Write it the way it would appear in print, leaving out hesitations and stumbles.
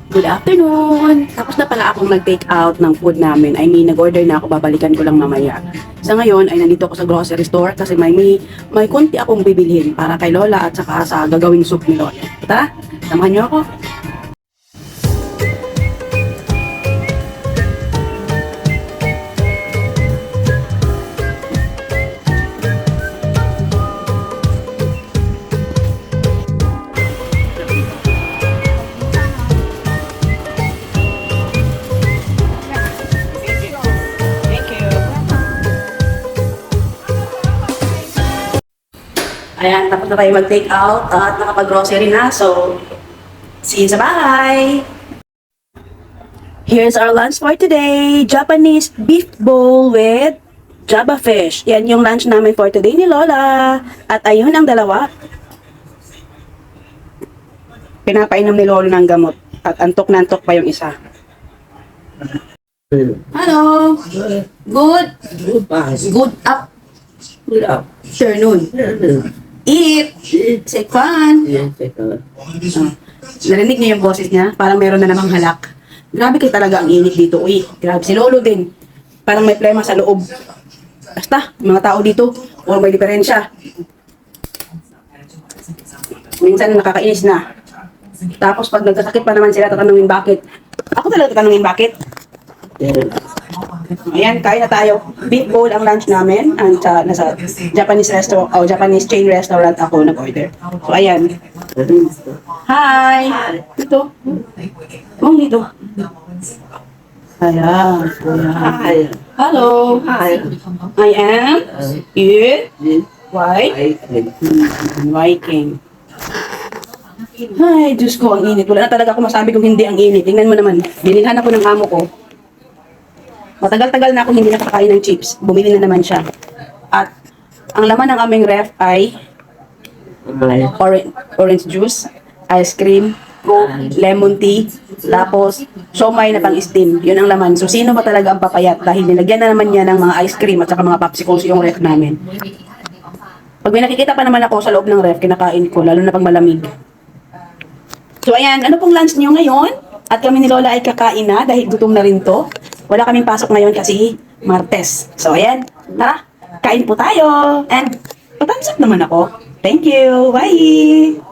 Good afternoon! Tapos na pala akong nag-take out ng food namin. I mean, nag-order na ako, babalikan ko lang mamaya. Sa ngayon, ay nandito ako sa grocery store kasi may konti akong bibilhin para kay Lola at saka sa gagawing soup ni Lola. Tara, samahan niyo ako. Ayan, tapos na tayo mag-take out at nakapag-grocery na. So, see you sa bahay! Here's our lunch for today. Japanese beef bowl with Java fish. Yan yung lunch namin for today ni Lola. At ayun ang dalawa. Pinapainom ni Lolo ng gamot. At antok na antok pa yung isa. Hello! Good! Good afternoon. Eat! Say fun! Narinig niyo yung boses niya? Parang meron na namang halak. Grabe kayo talaga ang init dito. Uy, grabe. Si Lolo din. Parang may plema sa loob. Basta, mga tao dito, may diferensya. Minsan nakakainis na. Tapos pag nagkasakit pa naman sila, tatanungin bakit. Ako talaga tatanungin bakit. Ayan, kain na tayo. Beef bowl ang lunch namin. And nasa Japanese restaurant, o Japanese chain restaurant ako nag-order. So, ayan. Hi! Dito. Dito. Ayan. Hi. Hello. Hi. I am Viking. Ay, Diyos ko, ang init. Wala na talaga ako masabi kung hindi ang init. Tingnan mo naman. Binilhan ako ng amo ko. Matagal-tagal na ako hindi nakakain ng chips. Bumili na naman siya. At ang laman ng aming ref ay orange juice, ice cream, coke, lemon tea, tapos siomay na pang-steam. Yun ang laman. So sino ba talaga ang papayat? Dahil nilagyan na naman niya ng mga ice cream at saka mga popsicles yung ref namin. Pag may nakikita pa naman ako sa loob ng ref, kinakain ko, lalo na pag malamig. So ayan, ano pong lunch niyo ngayon? At kami ni Lola ay kakain na dahil gutom na rin to. Wala kaming pasok ngayon kasi Martes. So, ayan. Tara, kain po tayo. And, patansap naman ako. Thank you. Bye!